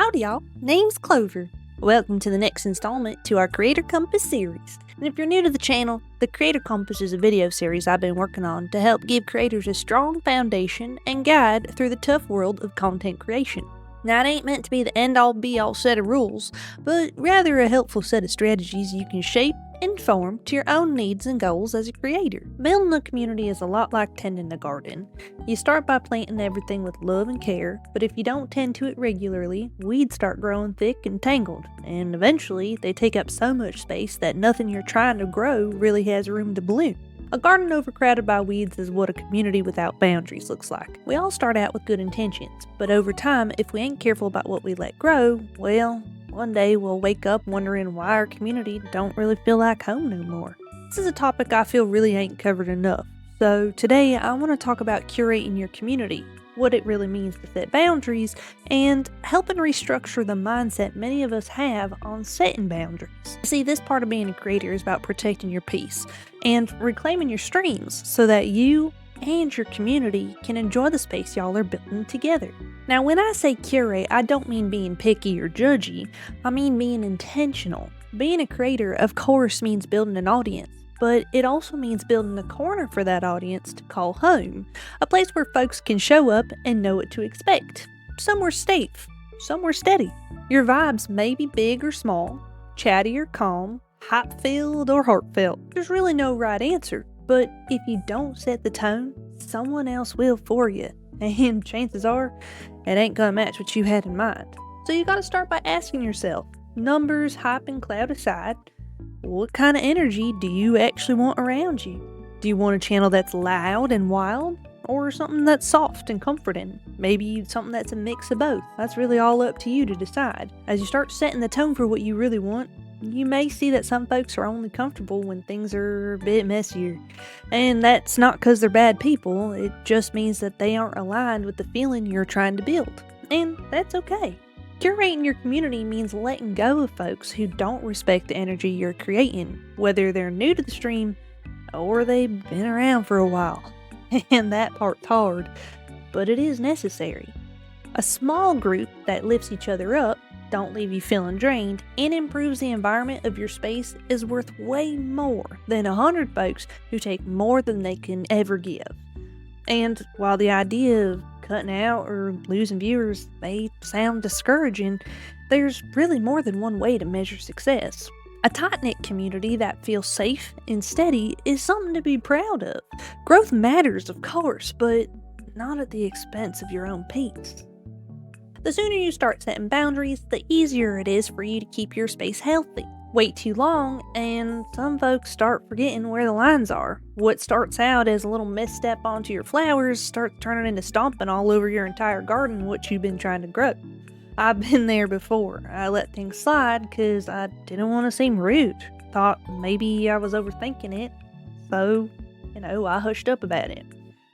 Howdy y'all, name's Clover. Welcome to the next installment to our Creator Compass series. And if you're new to the channel, the Creator Compass is a video series I've been working on to help give creators a strong foundation and guide through the tough world of content creation. Now, it ain't meant to be the end-all be-all set of rules, but rather a helpful set of strategies you can shape and form to your own needs and goals as a creator. Building a community is a lot like tending a garden. You start by planting everything with love and care, but if you don't tend to it regularly, weeds start growing thick and tangled, and eventually they take up so much space that nothing you're trying to grow really has room to bloom. A garden overcrowded by weeds is what a community without boundaries looks like. We all start out with good intentions, but over time, if we ain't careful about what we let grow, well, one day we'll wake up wondering why our community don't really feel like home no more. This is a topic I feel really ain't covered enough. So today I want to talk about curating your community, what it really means to set boundaries, and helping restructure the mindset many of us have on setting boundaries. See, this part of being a creator is about protecting your peace and reclaiming your streams so that you and your community can enjoy the space y'all are building together. Now, when I say curate, I don't mean being picky or judgy. I mean being intentional. Being a creator, of course, means building an audience, but it also means building a corner for that audience to call home, a place where folks can show up and know what to expect. Somewhere safe, somewhere steady. Your vibes may be big or small, chatty or calm, hype-filled or heartfelt. There's really no right answer, but if you don't set the tone, someone else will for you, and chances are, it ain't gonna match what you had in mind. So you gotta start by asking yourself, numbers, hype, and cloud aside, what kind of energy do you actually want around you? Do you want a channel that's loud and wild, or something that's soft and comforting? Maybe something that's a mix of both. That's really all up to you to decide. As you start setting the tone for what you really want, you may see that some folks are only comfortable when things are a bit messier. And that's not because they're bad people, it just means that they aren't aligned with the feeling you're trying to build. And that's okay. Curating your community means letting go of folks who don't respect the energy you're creating, whether they're new to the stream or they've been around for a while. And that part's hard, but it is necessary. A small group that lifts each other up, don't leave you feeling drained, and improves the environment of your space is worth way more than 100 folks who take more than they can ever give. And while the idea of cutting out or losing viewers may sound discouraging, there's really more than one way to measure success. A tight-knit community that feels safe and steady is something to be proud of. Growth matters, of course, but not at the expense of your own peace. The sooner you start setting boundaries, the easier it is for you to keep your space healthy. Wait too long, and some folks start forgetting where the lines are. What starts out as a little misstep onto your flowers starts turning into stomping all over your entire garden what you've been trying to grow. I've been there before. I let things slide because I didn't want to seem rude. Thought maybe I was overthinking it, so, I hushed up about it.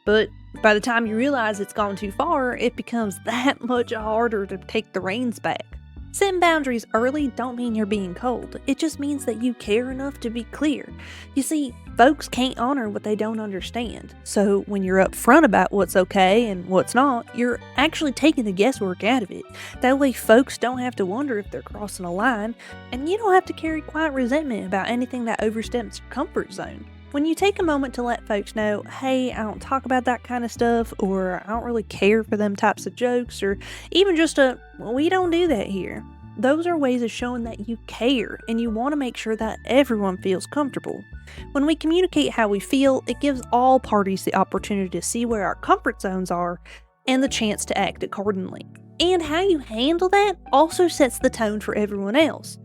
But by the time you realize it's gone too far, it becomes that much harder to take the reins back. Setting boundaries early don't mean you're being cold. It just means that you care enough to be clear. You see, folks can't honor what they don't understand. So when you're upfront about what's okay and what's not, you're actually taking the guesswork out of it. That way folks don't have to wonder if they're crossing a line, and you don't have to carry quiet resentment about anything that oversteps your comfort zone. When you take a moment to let folks know, hey, I don't talk about that kind of stuff, or I don't really care for them types of jokes, or even just we don't do that here. Those are ways of showing that you care and you want to make sure that everyone feels comfortable. When we communicate how we feel, it gives all parties the opportunity to see where our comfort zones are and the chance to act accordingly. And how you handle that also sets the tone for everyone else.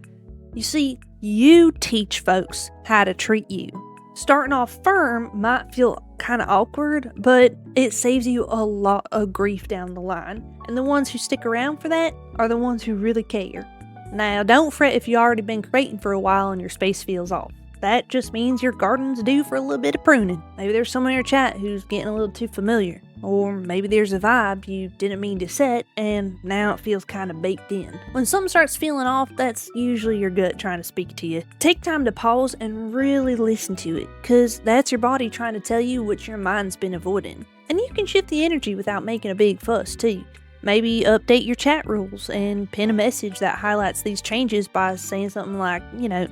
You see, you teach folks how to treat you. Starting off firm might feel kind of awkward, but it saves you a lot of grief down the line. And the ones who stick around for that are the ones who really care. Now, don't fret if you've already been creating for a while and your space feels off. That just means your garden's due for a little bit of pruning. Maybe there's someone in your chat who's getting a little too familiar. Or maybe there's a vibe you didn't mean to set and now it feels kind of baked in. When something starts feeling off, that's usually your gut trying to speak to you. Take time to pause and really listen to it, because that's your body trying to tell you what your mind's been avoiding. And you can shift the energy without making a big fuss too. Maybe update your chat rules and pin a message that highlights these changes by saying something like,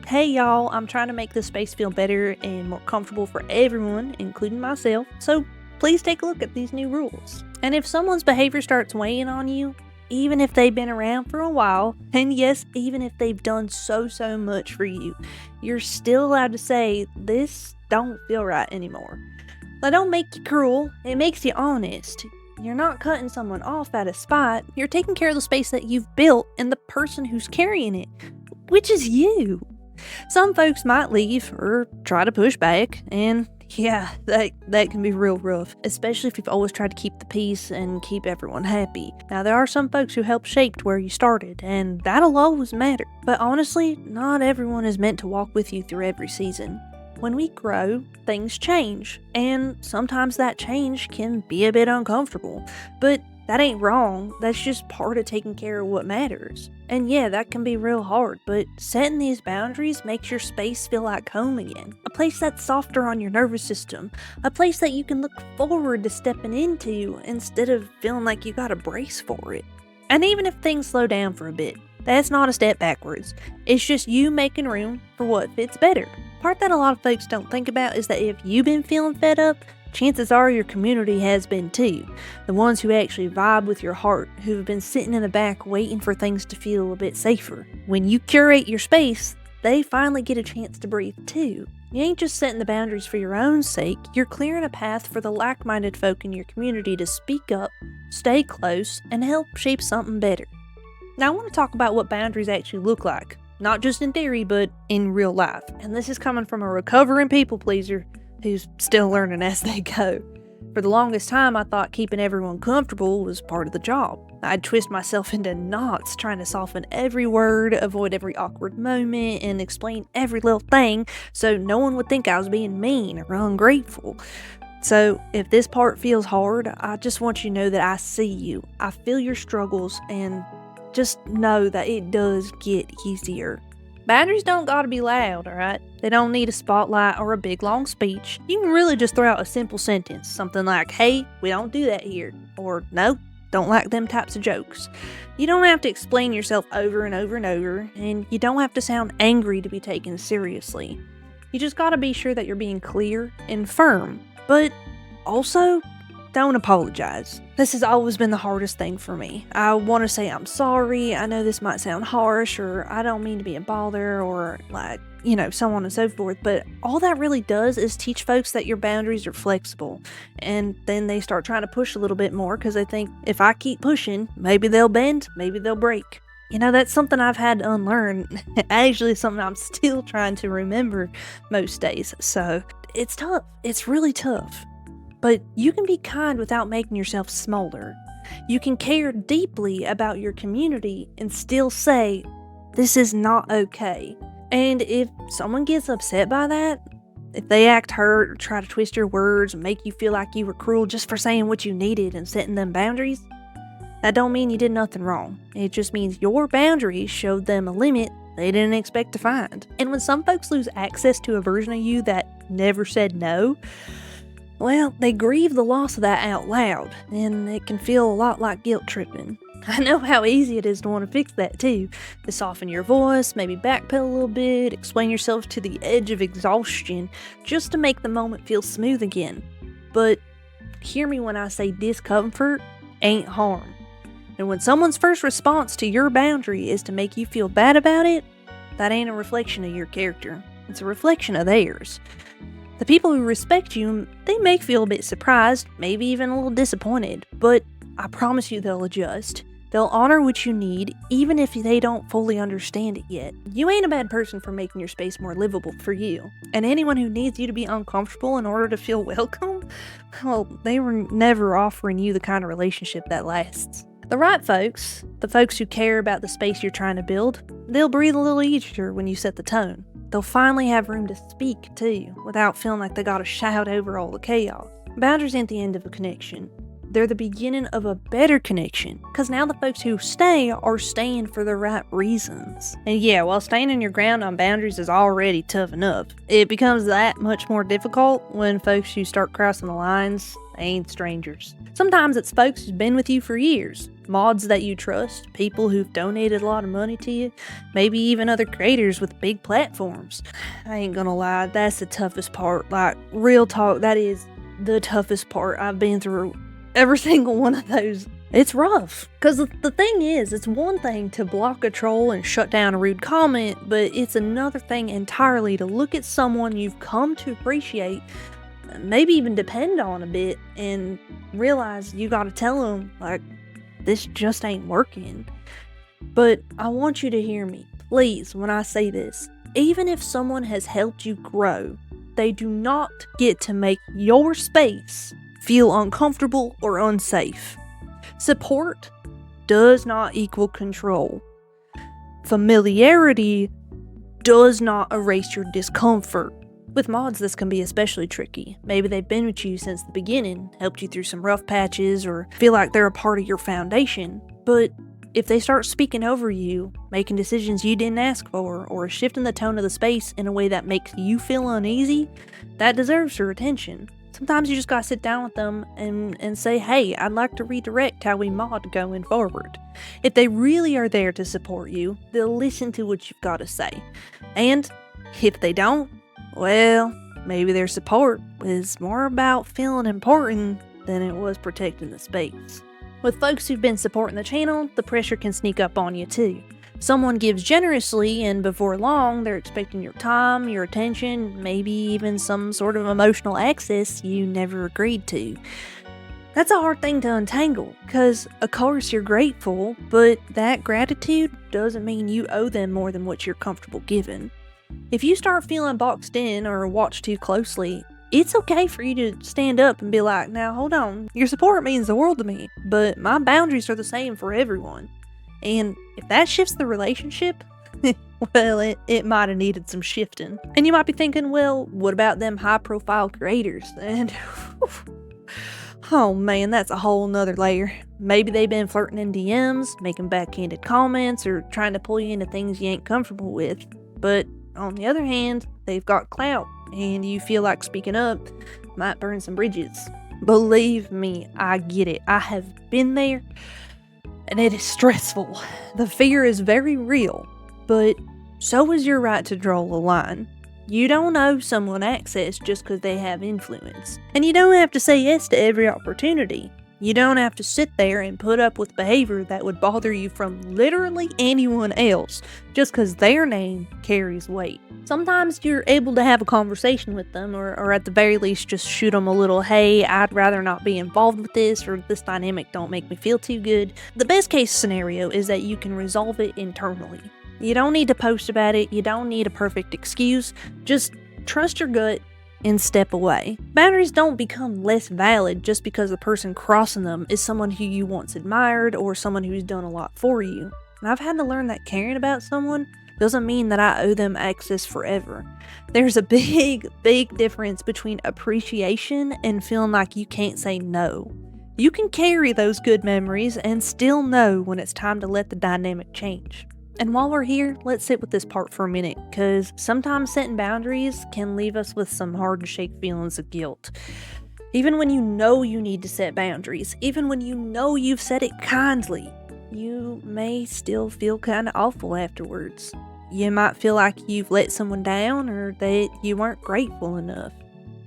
hey y'all, I'm trying to make this space feel better and more comfortable for everyone, including myself, so please take a look at these new rules. And if someone's behavior starts weighing on you, even if they've been around for a while, and yes, even if they've done so much for you, you're still allowed to say, this don't feel right anymore. That don't make you cruel, it makes you honest. You're not cutting someone off out of spite, you're taking care of the space that you've built and the person who's carrying it, which is you. Some folks might leave or try to push back, and yeah, that can be real rough, especially if you've always tried to keep the peace and keep everyone happy. Now, there are some folks who helped shape where you started, and that'll always matter. But honestly, not everyone is meant to walk with you through every season. When we grow, things change, and sometimes that change can be a bit uncomfortable. But that ain't wrong, that's just part of taking care of what matters. And yeah, that can be real hard, but setting these boundaries makes your space feel like home again. A place that's softer on your nervous system. A place that you can look forward to stepping into instead of feeling like you gotta brace for it. And even if things slow down for a bit, that's not a step backwards. It's just you making room for what fits better. Part that a lot of folks don't think about is that if you've been feeling fed up, chances are your community has been too. The ones who actually vibe with your heart, who have been sitting in the back waiting for things to feel a bit safer. When you curate your space, they finally get a chance to breathe too. You ain't just setting the boundaries for your own sake, you're clearing a path for the like-minded folk in your community to speak up, stay close, and help shape something better. Now I want to talk about what boundaries actually look like. Not just in theory, but in real life. And this is coming from a recovering people pleaser who's still learning as they go. For the longest time, I thought keeping everyone comfortable was part of the job. I'd twist myself into knots trying to soften every word, avoid every awkward moment, and explain every little thing so no one would think I was being mean or ungrateful. So if this part feels hard, I just want you to know that I see you. I feel your struggles, and just know that it does get easier. Boundaries don't gotta be loud, alright? They don't need a spotlight or a big long speech. You can really just throw out a simple sentence, something like, hey, we don't do that here, or no, don't like them types of jokes. You don't have to explain yourself over and over and over, and you don't have to sound angry to be taken seriously. You just gotta be sure that you're being clear and firm, but also don't apologize. This has always been the hardest thing for me. I want to say I'm sorry, I know this might sound harsh, or I don't mean to be a bother, or so on and so forth, but all that really does is teach folks that your boundaries are flexible, and then they start trying to push a little bit more because they think if I keep pushing, maybe they'll bend, maybe they'll break. That's something I've had to unlearn. Actually, something I'm still trying to remember most days, so it's tough. It's really tough. But you can be kind without making yourself smaller. You can care deeply about your community and still say, this is not okay. And if someone gets upset by that, if they act hurt or try to twist your words and make you feel like you were cruel just for saying what you needed and setting them boundaries, that don't mean you did nothing wrong. It just means your boundaries showed them a limit they didn't expect to find. And when some folks lose access to a version of you that never said no, well, they grieve the loss of that out loud, and it can feel a lot like guilt tripping. I know how easy it is to want to fix that too, to soften your voice, maybe backpedal a little bit, explain yourself to the edge of exhaustion, just to make the moment feel smooth again. But hear me when I say discomfort ain't harm. And when someone's first response to your boundary is to make you feel bad about it, that ain't a reflection of your character. It's a reflection of theirs. The people who respect you, they may feel a bit surprised, maybe even a little disappointed, but I promise you they'll adjust. They'll honor what you need, even if they don't fully understand it yet. You ain't a bad person for making your space more livable for you. And anyone who needs you to be uncomfortable in order to feel welcome, well, they were never offering you the kind of relationship that lasts. The right folks, the folks who care about the space you're trying to build, they'll breathe a little easier when you set the tone. They'll finally have room to speak, too, without feeling like they gotta shout over all the chaos. Boundaries ain't the end of a connection. They're the beginning of a better connection, because now the folks who stay are staying for the right reasons. And yeah, while standing your ground on boundaries is already tough enough, it becomes that much more difficult when folks who start crossing the lines ain't strangers. Sometimes it's folks who've been with you for years. mods that you trust, people who've donated a lot of money to you, maybe even other creators with big platforms. I ain't gonna lie, that's the toughest part. Like, real talk, that is the toughest part. I've been through every single one of those. It's rough. Because the thing is, it's one thing to block a troll and shut down a rude comment, but it's another thing entirely to look at someone you've come to appreciate, maybe even depend on a bit, and realize you gotta tell them, like, this just ain't working. But I want you to hear me, please, when I say this. Even if someone has helped you grow, they do not get to make your space feel uncomfortable or unsafe. Support does not equal control. Familiarity does not erase your discomfort. With mods, this can be especially tricky. Maybe they've been with you since the beginning, helped you through some rough patches, or feel like they're a part of your foundation. But if they start speaking over you, making decisions you didn't ask for, or shifting the tone of the space in a way that makes you feel uneasy, that deserves your attention. Sometimes you just gotta sit down with them and say, hey, I'd like to redirect how we mod going forward. If they really are there to support you, they'll listen to what you've gotta say. And if they don't, well, maybe their support was more about feeling important than it was protecting the space. With folks who've been supporting the channel, the pressure can sneak up on you too. Someone gives generously, and before long, they're expecting your time, your attention, maybe even some sort of emotional access you never agreed to. That's a hard thing to untangle, because of course you're grateful, but that gratitude doesn't mean you owe them more than what you're comfortable giving. If you start feeling boxed in or watched too closely, it's okay for you to stand up and be like, now hold on, your support means the world to me, but my boundaries are the same for everyone. And if that shifts the relationship, well, it might have needed some shifting. And you might be thinking, well, what about them high profile creators? And oh man, that's a whole nother layer. Maybe they've been flirting in DMs, making backhanded comments, or trying to pull you into things you ain't comfortable with. But on the other hand, they've got clout, and you feel like speaking up might burn some bridges. Believe me, I get it. I have been there, and it is stressful. The fear is very real, but so is your right to draw a line. You don't owe someone access just because they have influence. And you don't have to say yes to every opportunity. You don't have to sit there and put up with behavior that would bother you from literally anyone else just because their name carries weight. Sometimes you're able to have a conversation with them, or at the very least just shoot them a little, hey, I'd rather not be involved with this, or this dynamic don't make me feel too good. The best case scenario is that you can resolve it internally. You don't need to post about it, you don't need a perfect excuse, just trust your gut and step away. Boundaries don't become less valid just because the person crossing them is someone who you once admired or someone who's done a lot for you. And I've had to learn that caring about someone doesn't mean that I owe them access forever. There's a big difference between appreciation and feeling like you can't say no. You can carry those good memories and still know when it's time to let the dynamic change. And while we're here, let's sit with this part for a minute, because sometimes setting boundaries can leave us with some hard to shake feelings of guilt. Even when you know you need to set boundaries, even when you know you've said it kindly, you may still feel kind of awful afterwards. You might feel like you've let someone down or that you weren't grateful enough.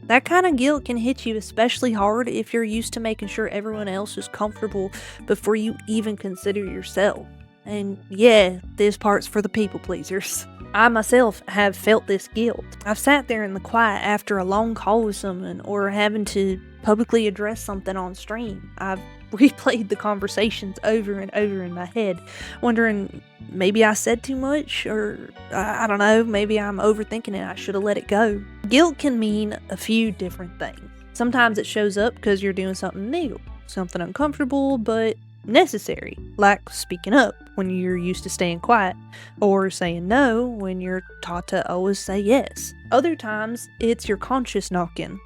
That kind of guilt can hit you especially hard if you're used to making sure everyone else is comfortable before you even consider yourself. And yeah, this part's for the people pleasers. I myself have felt this guilt. I've sat there in the quiet after a long call with someone or having to publicly address something on stream. I've replayed the conversations over and over in my head, wondering maybe I said too much, or I don't know, maybe I'm overthinking it, I should have let it go. Guilt can mean a few different things. Sometimes it shows up because you're doing something new, something uncomfortable, but necessary, like speaking up when you're used to staying quiet, or saying no when you're taught to always say yes. Other times, it's your conscience knocking.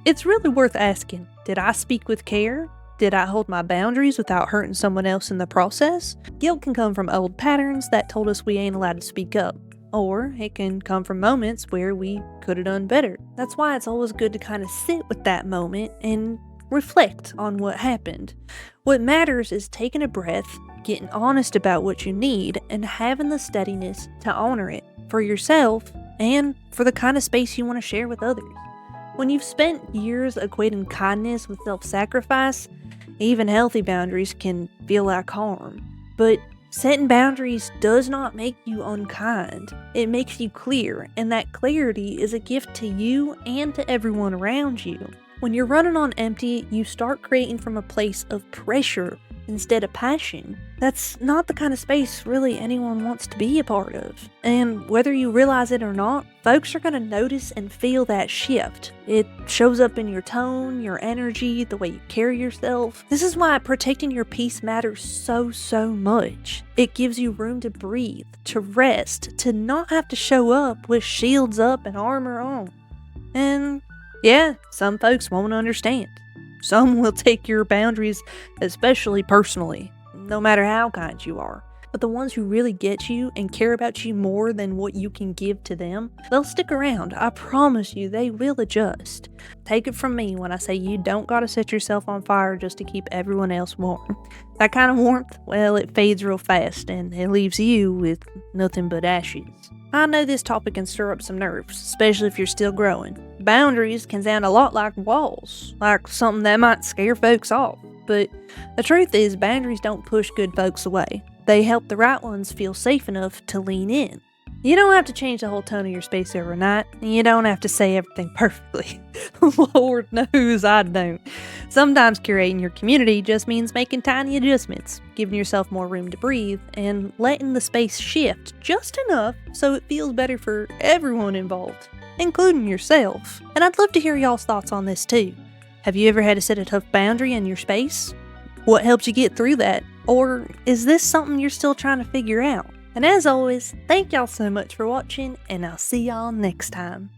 It's really worth asking, did I speak with care? Did I hold my boundaries without hurting someone else in the process? Guilt can come from old patterns that told us we ain't allowed to speak up, or it can come from moments where we could have done better. That's why it's always good to kind of sit with that moment and reflect on what happened. What matters is taking a breath, getting honest about what you need, and having the steadiness to honor it for yourself and for the kind of space you want to share with others. When you've spent years equating kindness with self-sacrifice, even healthy boundaries can feel like harm. But setting boundaries does not make you unkind. It makes you clear, and that clarity is a gift to you and to everyone around you. When you're running on empty, you start creating from a place of pressure instead of passion. That's not the kind of space really anyone wants to be a part of. And whether you realize it or not, folks are going to notice and feel that shift. It shows up in your tone, your energy, the way you carry yourself. This is why protecting your peace matters so much. It gives you room to breathe, to rest, to not have to show up with shields up and armor on. And yeah, some folks won't understand. Some will take your boundaries especially personally, no matter how kind you are. But the ones who really get you and care about you more than what you can give to them, they'll stick around. I promise you, they will adjust. Take it from me when I say you don't gotta set yourself on fire just to keep everyone else warm. That kind of warmth, well, it fades real fast and it leaves you with nothing but ashes. I know this topic can stir up some nerves, especially if you're still growing. Boundaries can sound a lot like walls, like something that might scare folks off. But the truth is, boundaries don't push good folks away. They help the right ones feel safe enough to lean in. You don't have to change the whole tone of your space overnight, and you don't have to say everything perfectly. Lord knows I don't. Sometimes curating your community just means making tiny adjustments, giving yourself more room to breathe, and letting the space shift just enough so it feels better for everyone involved, including yourself. And I'd love to hear y'all's thoughts on this too. Have you ever had to set a tough boundary in your space? What helped you get through that? Or is this something you're still trying to figure out? And as always, thank y'all so much for watching, and I'll see y'all next time.